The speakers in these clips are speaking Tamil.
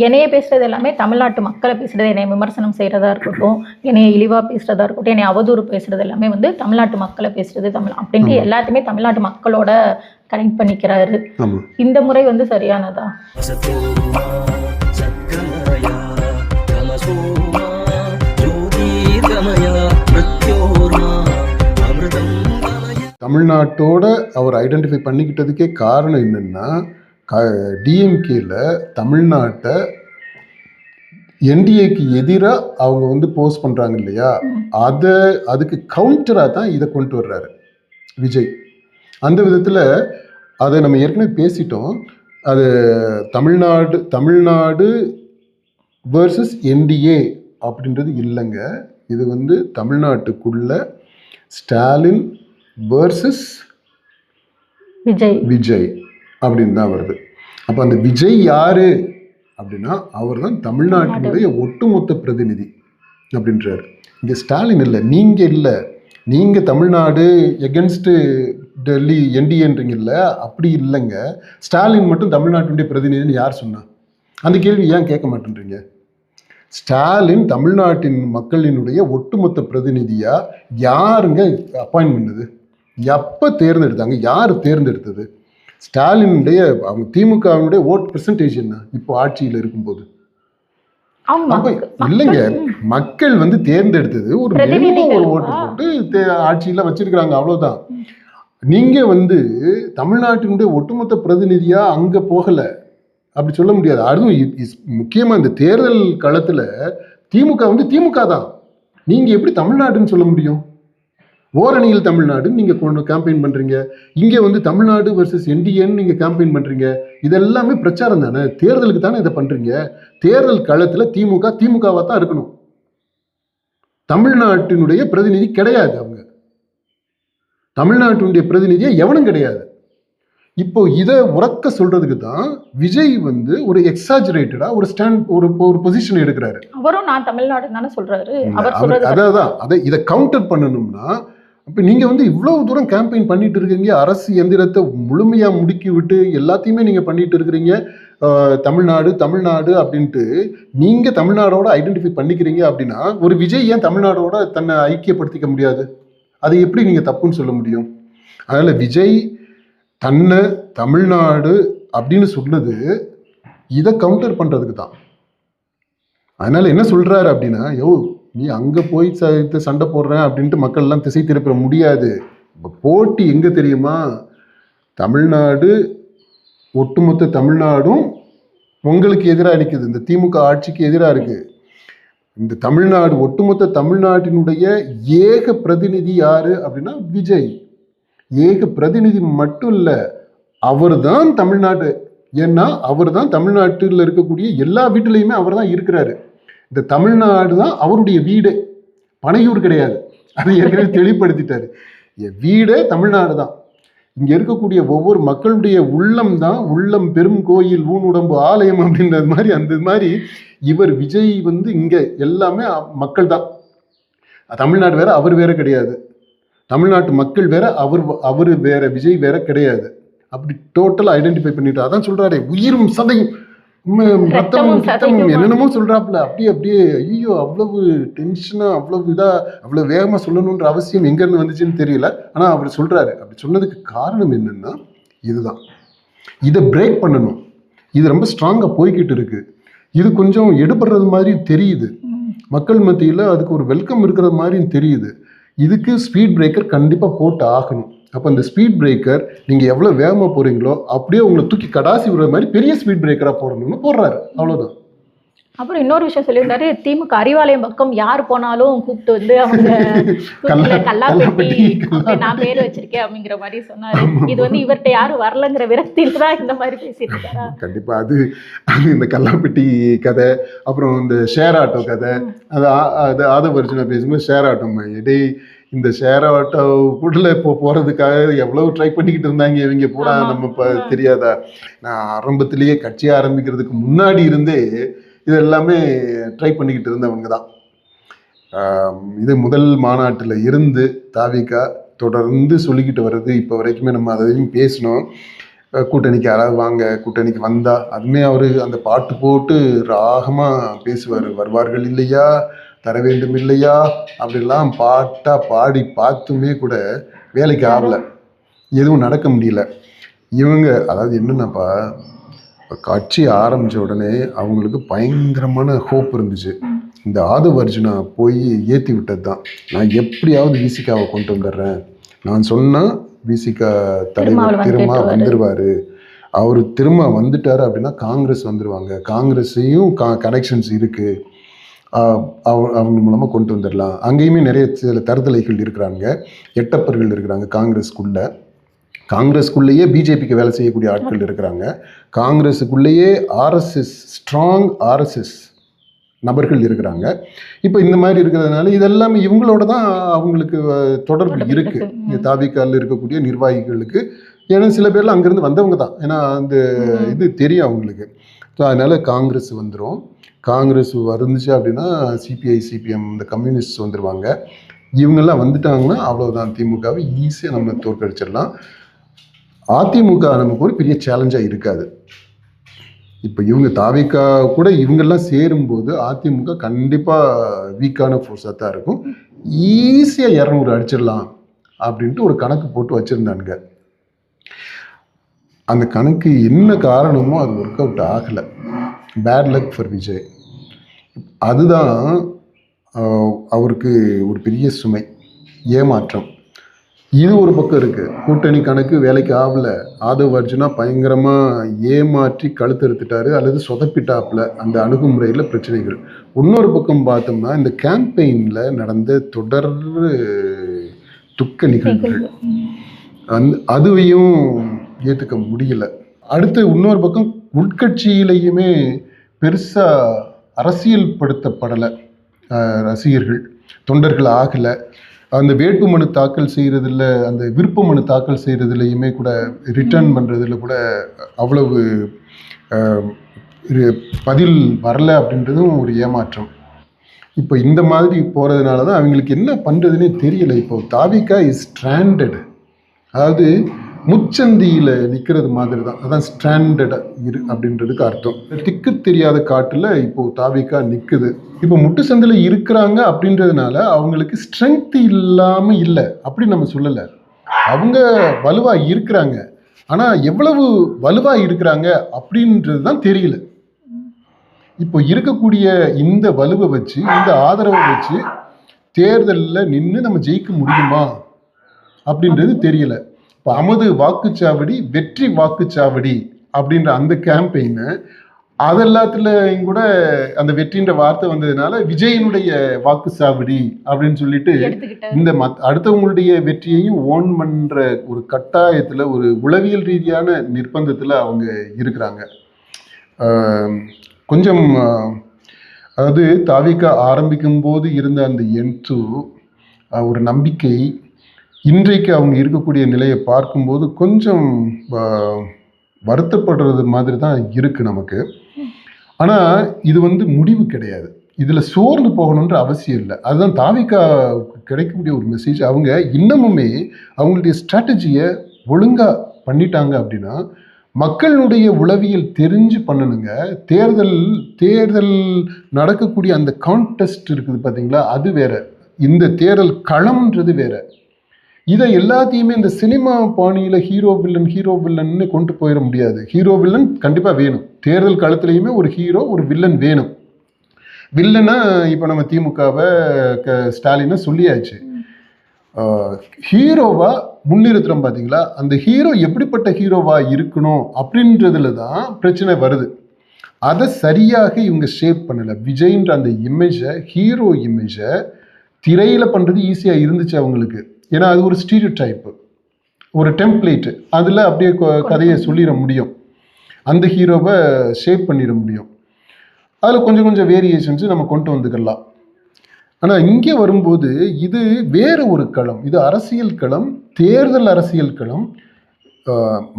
என்னைய பேசுறது எல்லாமே தமிழ்நாட்டு மக்களை பேசுறது, என்னை விமர்சனம் செய்கிறதா இருக்கட்டும், என்னைய இழிவாக பேசுகிறதா இருக்கட்டும், என்னை அவதூறு பேசுறது எல்லாமே வந்து தமிழ்நாட்டு மக்களை பேசுறது தமிழ் அப்படின்ட்டு எல்லாத்தையுமே தமிழ்நாட்டு மக்களோட கனெக்ட் பண்ணிக்கிறாரு. இந்த முறை வந்து சரியானதா? தமிழ்நாட்டோட அவர் ஐடென்டிஃபை பண்ணிக்கிட்டதுக்கே காரணம் என்னென்னா, டிஎம்கேல தமிழ்நாட்டை என்டிஏக்கு எதிராக அவங்க வந்து போஸ்ட் பண்ணுறாங்க இல்லையா, அதுக்கு கவுண்டராக தான் இதை கொண்டு வர்றாரு விஜய். அந்த விதத்தில் அதை நம்ம ஏற்கனவே பேசிட்டோம். அது தமிழ்நாடு வேர்சஸ் என்டிஏ அப்படின்றது இல்லைங்க. இது வந்து தமிழ்நாட்டுக்குள்ள ஸ்டாலின் வேர்சஸ் விஜய் அப்படின்னு தான் வருது. அப்போ அந்த விஜய் யாரு அப்படின்னா அவர் தான் தமிழ்நாட்டினுடைய ஒட்டுமொத்த பிரதிநிதி அப்படின்றாரு. இங்கே ஸ்டாலின் இல்லை, நீங்கள் இல்லை, நீங்கள் தமிழ்நாடு எகென்ஸ்ட் டெல்லி என்டிஏன்றீங்கல்ல, அப்படி இல்லைங்க. ஸ்டாலின் மட்டும் தமிழ்நாட்டினுடைய பிரதிநிதின்னு யார் சொன்னா? அந்த கேள்வி ஏன் கேட்க மாட்டேன்றீங்க? ஸ்டாலின் தமிழ்நாட்டின் மக்களினுடைய ஒட்டுமொத்த பிரதிநிதியா யாருங்க அப்பாயின்ட் பண்ணது? எப்போ தேர்ந்தெடுத்தாங்க? யார் தேர்ந்தெடுத்தது? ஸ்டாலினுடைய அவங்க திமுகவினுடைய ஓட் பெர்சன்டேஜ் என்ன இப்போ ஆட்சியில் இருக்கும்போது? இல்லைங்க, மக்கள் வந்து தேர்ந்தெடுத்தது ஒரு ஓட்டு போட்டு ஆட்சியில வச்சிருக்கிறாங்க, அவ்வளவுதான். நீங்க வந்து தமிழ்நாட்டினுடைய ஒட்டுமொத்த பிரதிநிதியா அங்க போகல, அப்படி சொல்ல முடியாது. அதுவும் முக்கியமா இந்த தேர்தல் களத்துல திமுக வந்து திமுக தான். நீங்க எப்படி தமிழ்நாடுன்னு சொல்ல முடியும்? ஓரணியில் தமிழ்நாடு நீங்க கேம்பெயின் பண்றீங்க, இங்க வந்து தமிழ்நாடு வெர்சஸ் என்டிஏன்னு நீங்க கேம்பெயின் பண்றீங்க. இதெல்லாமே பிரச்சாரம் தானே, தேர்தலுக்கு தானே இதை பண்றீங்க. தேர்தல் களத்துல திமுகவா தான் இருக்கணும். தமிழ்நாட்டினுடைய பிரதிநிதி கிடையாது, அவங்க தமிழ்நாட்டினுடைய பிரதிநிதியா எவனும் கிடையாது. இப்போ இதை உறக்க சொல்றதுக்கு தான் விஜய் வந்து ஒரு எக்ஸாஜரேட்டடா ஒரு ஸ்டாண்ட் ஒரு பொசிஷன் எடுக்கிறாரு. அவரும் நான் தமிழ்நாடு தானே சொல்றாரு. அதான் இதை கவுண்டர் பண்ணணும்னா, அப்ப நீங்க வந்து இவ்வளவு தூரம் கேம்பெயின் பண்ணிட்டு இருக்கீங்க, அரசு எந்திரத்தை முழுமையா முடுக்கி விட்டு எல்லாத்தையுமே நீங்க பண்ணிட்டு இருக்கிறீங்க, தமிழ்நாடு அப்படின்ட்டு நீங்க தமிழ்நாடோட ஐடென்டிஃபை பண்ணிக்கிறீங்க. அப்படின்னா ஒரு விஜய் ஏன் தமிழ்நாடோட தன்னை ஐக்கியப்படுத்திக்க முடியாது? அதை எப்படி நீங்க தப்புன்னு சொல்ல முடியும்? அதனால விஜய் தன்னை தமிழ்நாடு அப்படின்னு சொன்னது இதை கவுண்டர் பண்றதுக்கு தான். அதனால என்ன சொல்றாரு அப்படின்னா, நீ அங்க போய் சண்டை போடுறேன் அப்படின்ட்டு மக்கள் எல்லாம் திசை திருப்ப முடியாது. இப்போ போட்டி எங்க தெரியுமா? தமிழ்நாடு, ஒட்டுமொத்த தமிழ்நாடும் உங்களுக்கு எதிராக நிற்குது, இந்த திமுக ஆட்சிக்கு எதிராக இருக்கு. இந்த தமிழ்நாடு, ஒட்டுமொத்த தமிழ்நாட்டினுடைய ஏக பிரதிநிதி யாரு அப்படின்னா விஜய். ஏக பிரதிநிதி மட்டும் இல்ல, அவர் தான் தமிழ்நாடு. ஏன்னா அவர் தான் தமிழ்நாட்டில் இருக்கக்கூடிய எல்லா வீட்டிலையுமே அவர் தான் இருக்கிறாரு. இந்த தமிழ்நாடு தான் அவருடைய வீடு, பனையூர் கிடையாது. அதை ஏற்கனவே தெளிவுபடுத்திட்டாரு. என் வீடே தமிழ்நாடு தான். இங்க இருக்கக்கூடிய ஒவ்வொரு மக்களுடைய உள்ளம் தான் உள்ளம் பெரும் கோயில் ஊனுடம்பு ஆலயம் அப்படின்றது மாதிரி, அந்த மாதிரி இவர் விஜய் வந்து இங்க எல்லாமே மக்கள் தான். தமிழ்நாடு வேற அவர் வேற கிடையாது, தமிழ்நாட்டு மக்கள் வேற அவர் வேற, விஜய் வேற கிடையாது. அப்படி டோட்டலா ஐடென்டிஃபை பண்ணிட்டு அதான் சொல்றாரு, உயிரும் சதையும் ரத்தமும் என்னென்னமோ சொல்றாப்புல. அப்படியே ஐயோ, அவ்வளவு டென்ஷனா, அவ்வளவு வேகமா சொல்லணும்ன்ற அவசியம் எங்க இருந்து வந்துச்சுன்னு தெரியல. ஆனா அவர் சொல்றாரு. அப்படி சொன்னதுக்கு காரணம் என்னன்னா இதுதான், இதை பிரேக் பண்ணணும். இது ரொம்ப ஸ்ட்ராங்கா போய்கிட்டு இருக்கு. இது கொஞ்சம் எடுபடுறது மாதிரி தெரியுது, மக்கள் மத்தியில அதுக்கு ஒரு வெல்கம் இருக்கிற மாதிரியும் தெரியுது. இதுக்கு ஸ்பீட் பிரேக்கர் கண்டிப்பா போட்டு ஆகணும். அப்போ அந்த ஸ்பீட் பிரேக்கர் நீங்கள் எவ்வளோ வேகமாக போகிறீங்களோ அப்படியே உங்களை தூக்கி கடாசி விடுற மாதிரி பெரிய ஸ்பீட் பிரேக்கராக போடணும்னு போடுறாரு, அவ்வளோதான். அப்புறம் இன்னொரு விஷயம் சொல்லியிருந்தாரு, திமுக அறிவாலயம் பக்கம் யார் போனாலும் கூப்பிட்டு வந்து அவங்க கல்லாப்பெட்டி நான் பேர் வச்சிருக்கேன் அப்படிங்கிற மாதிரி சொன்னாரு. இது வந்து இவர்கிட்ட யாரும் வரலங்கிற விரக்தியில தான் இந்த மாதிரி பேசிட்டு இருக்காரா? கண்டிப்பா. அது இந்த கல்லாப்பெட்டி கதை, அப்புறம் இந்த ஷேர் ஆட்டோ கதை, அது ஆதவர்ஜுனா பேசும்போது ஷேர் ஆட்டோ இடையே இந்த ஷேர் ஆட்டோ கூடல இப்போ போகிறதுக்காக எவ்வளவு ட்ரை பண்ணிக்கிட்டு இருந்தாங்க இவங்க பூரா. நம்ம இப்போ தெரியாதா? நான் ஆரம்பத்திலேயே கட்சி ஆரம்பிக்கிறதுக்கு முன்னாடி இருந்தே இது எல்லாமே ட்ரை பண்ணிக்கிட்டு இருந்தவங்க தான். இது முதல் மாநாட்டில் இருந்து தாவிகா தொடர்ந்து சொல்லிக்கிட்டு வர்றது இப்போ வரைக்குமே நம்ம அதையும் பேசணும். கூட்டணிக்கு யாராவது வாங்க, கூட்டணிக்கு வந்தா அதுமே அவரு அந்த பாட்டு போட்டு ராகமா பேசுவார். வருவார்கள் இல்லையா, தர வேண்டும் இல்லையா, அப்படிலாம் பாட்டா பாடி பார்த்துமே கூட வேலைக்கு ஆகல, எதுவும் நடக்க முடியல. இவங்க அதாவது என்னன்னாப்பா, கட்சி ஆரம்பித்த உடனே அவங்களுக்கு பயங்கரமான ஹோப் இருந்துச்சு. இந்த ஆதவ் அர்ஜுனா போய் ஏற்றி விட்டது தான். நான் எப்படியாவது விசிகாவை கொண்டு வந்துடுறேன், நான் சொன்னால் விசிகா தலைவர் திரும்ப வந்துடுவார், அவர் திரும்ப வந்துட்டார் அப்படின்னா காங்கிரஸ் வந்துடுவாங்க, காங்கிரஸையும் கனெக்ஷன்ஸ் இருக்குது, அவங்க மூலமாக கொண்டு வந்துடலாம். அங்கேயுமே நிறைய சில தருதலைகள் இருக்கிறாங்க, எட்டப்பர்கள் இருக்கிறாங்க காங்கிரஸுக்குள்ளேயே பிஜேபிக்கு வேலை செய்யக்கூடிய ஆட்கள் இருக்கிறாங்க, காங்கிரஸுக்குள்ளேயே ஆர்எஸ்எஸ் ஸ்ட்ராங் ஆர்எஸ்எஸ் நபர்கள் இருக்கிறாங்க. இப்போ இந்த மாதிரி இருக்கிறதுனால இதெல்லாமே இவங்களோட தான் அவங்களுக்கு தொடர்பு இருக்குது, தாவிகாவில் இருக்கக்கூடிய நிர்வாகிகளுக்கு. ஏன்னா சில பேர்லாம் அங்கேருந்து வந்தவங்க தான், ஏன்னா அந்த இது தெரியும் அவங்களுக்கு. ஸோ அதனால் காங்கிரஸ் வந்துடும். காங்கிரஸ் வந்துச்சு அப்படின்னா சிபிஐ சிபிஎம் இந்த கம்யூனிஸ்ட் வந்துடுவாங்க. இவங்கெல்லாம் வந்துட்டாங்கன்னா அவ்வளோதான், திமுகவை ஈஸியாக நம்ம தோற்கடிச்சிடலாம். அதிமுக நமக்கு ஒரு பெரிய சேலஞ்சாக இருக்காது. இப்போ இவங்க தாவிகா கூட இவங்கெல்லாம் சேரும்போது அதிமுக கண்டிப்பாக வீக்கான ஃபோர்ஸாக தான் இருக்கும். ஈஸியாக 200 அடிச்சிடலாம் அப்படின்ட்டு ஒரு கணக்கு போட்டு வச்சுருந்தானுங்க. அந்த கணக்கு என்ன காரணமோ அது ஒர்க் அவுட் ஆகலை. Bad luck for Vijay. அதுதான் அவருக்கு ஒரு பெரிய சுமை, ஏமாற்றம். இது ஒரு பக்கம் இருக்குது. கூட்டணி கணக்கு வேலைக்கு ஆகல, ஆதவ் அர்ஜுனா பயங்கரமாக ஏமாற்றி கழுத்தெடுத்துட்டாரு அல்லது சொதப்பிட்டாப்புல, அந்த அணுகுமுறையில் பிரச்சனைகள். இன்னொரு பக்கம் பார்த்தோம்னா இந்த கேம்பெயினில் நடந்த தொடர் துக்க நிகழ்வுகள், அதுவையும் ஏற்றுக்க முடியல. அடுத்து இன்னொரு பக்கம் உட்கட்சியிலையுமே பெருசாக அரசியல் படுத்தப்படலை, ரசிகர்கள் தொண்டர்கள் ஆகலை. அந்த வேட்பு மனு தாக்கல் செய்கிறதில்ல, அந்த விருப்ப மனு தாக்கல் செய்கிறதுலையுமே கூட ரிட்டர்ன் பண்ணுறதுல கூட அவ்வளவு பதில் வரலை அப்படின்றதும் ஒரு ஏமாற்றம். இப்போ இந்த மாதிரி போகிறதுனால தான் அவங்களுக்கு என்ன பண்ணுறதுனே தெரியலை. இப்போ தாவிகா இஸ் ஸ்ட்ராண்டட், அதாவது முச்சந்தியில் நிற்கிறது மாதிரி தான், அதான் ஸ்ட்ராண்டடாக அப்படின்றதுக்கு அர்த்தம். திக்கு தெரியாத காட்டில் இப்போது தாவிகா நிற்குது. இப்போ முட்டு சந்தில் இருக்கிறாங்க அப்படின்றதுனால அவங்களுக்கு ஸ்ட்ரென்த் இல்லாமல் இல்லை அப்படி நம்ம சொல்லலை. அவங்க வலுவாக இருக்கிறாங்க, ஆனால் எவ்வளவு வலுவாக இருக்கிறாங்க அப்படின்றது தான் தெரியல. இப்போ இருக்கக்கூடிய இந்த வலுவை வச்சு, இந்த ஆதரவை வச்சு தேர்தலில் நின்று நம்ம ஜெயிக்க முடியுமா அப்படின்றது தெரியல. இப்போ அமது வாக்குச்சாவடி வெற்றி வாக்குச்சாவடி அப்படின்ற அந்த கேம்பெயினை அதெல்லாத்துலையும் கூட அந்த வெற்றின்ற வார்த்தை வந்ததுனால விஜயனுடைய வாக்குச்சாவடி அப்படின்னு சொல்லிட்டு இந்த அடுத்தவங்களுடைய வெற்றியையும் ஓன் பண்ணுற ஒரு கட்டாயத்தில், ஒரு உளவியல் ரீதியான நிர்பந்தத்தில் அவங்க இருக்கிறாங்க. கொஞ்சம் அதாவது தாவிகா ஆரம்பிக்கும் போது இருந்த அந்த எண்ணு ஒரு நம்பிக்கை இன்றைக்கு அவங்க இருக்கக்கூடிய நிலையை பார்க்கும்போது கொஞ்சம் வருத்தப்படுறது மாதிரி தான் இருக்குது நமக்கு. ஆனால் இது முடிவு கிடையாது, இதில் சோர்ந்து போகணுன்ற அவசியம் இல்லை. அதுதான் தாவிகா கிடைக்கக்கூடிய ஒரு மெசேஜ். அவங்க இன்னமுமே அவங்களுடைய ஸ்ட்ராட்டஜியை ஒழுங்காக பண்ணிட்டாங்க அப்படின்னா மக்களுடைய உளவியல் தெரிஞ்சு பண்ணணுங்க. தேர்தல் நடக்கக்கூடிய அந்த கான்டெஸ்ட் இருக்குது பார்த்தீங்களா, அது வேற, இந்த தேர்தல் களம்ன்றது வேற. இதை எல்லாத்தையுமே இந்த சினிமா பாணியில் ஹீரோ வில்லன்னு கொண்டு போயிட முடியாது. ஹீரோ வில்லன் கண்டிப்பாக வேணும், தேர்தல் களத்துலையுமே ஒரு ஹீரோ ஒரு வில்லன் வேணும். வில்லனா இப்போ நம்ம திமுகவை ஸ்டாலினை சொல்லியாச்சு, ஹீரோவா முன்னிறுத்துறோம் பார்த்தீங்களா, அந்த ஹீரோ எப்படிப்பட்ட ஹீரோவா இருக்கணும் அப்படின்றதுல தான் பிரச்சனை வருது. அதை சரியாக இவங்க ஷேப் பண்ணலை. விஜய்ன்ற அந்த இமேஜை, ஹீரோ இமேஜை திரையில் பண்ணுறது ஈஸியாக இருந்துச்சு அவங்களுக்கு. ஏன்னா அது ஒரு ஸ்டீரியோ டைப்பு, ஒரு டெம்ப்ளேட்டு, அதில் அப்படியே கதையை சொல்லிட முடியும், அந்த ஹீரோவை ஷேப் பண்ணிட முடியும். அதில் கொஞ்சம் கொஞ்சம் வேரியேஷன்ஸு நம்ம கொண்டு வந்துக்கலாம். ஆனால் இங்கே வரும்போது இது வேறு ஒரு களம், இது அரசியல் களம், தேர்தல் அரசியல் களம்,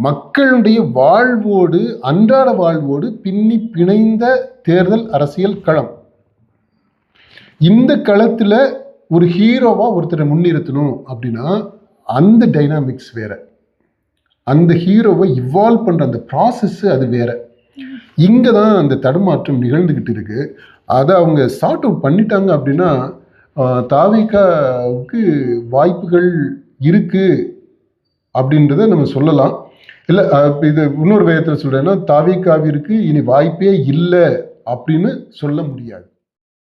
மக்களுடைய வாழ்வோடு அன்றாட வாழ்வோடு பின்னி பிணைந்த தேர்தல் அரசியல் களம். இந்த களத்தில் ஒரு ஹீரோவாக ஒருத்தரை முன்னிறுத்தணும் அப்படின்னா அந்த டைனாமிக்ஸ் வேற, அந்த ஹீரோவை இவால்வ் பண்ணுற அந்த ப்ராசஸ் அது வேற. இங்கே தான் அந்த தடுமாற்றம் நிகழ்ந்துக்கிட்டு இருக்கு. அதை அவங்க சார்ட் அவுட் பண்ணிட்டாங்க அப்படின்னா தாவேகாவுக்கு வாய்ப்புகள் இருக்கு அப்படின்றத நம்ம சொல்லலாம். இல்லை இது இன்னொரு விதத்தில் சொல்கிறேன்னா தாவேகாவிற்கு இனி வாய்ப்பே இல்லை அப்படின்னு சொல்ல முடியாது.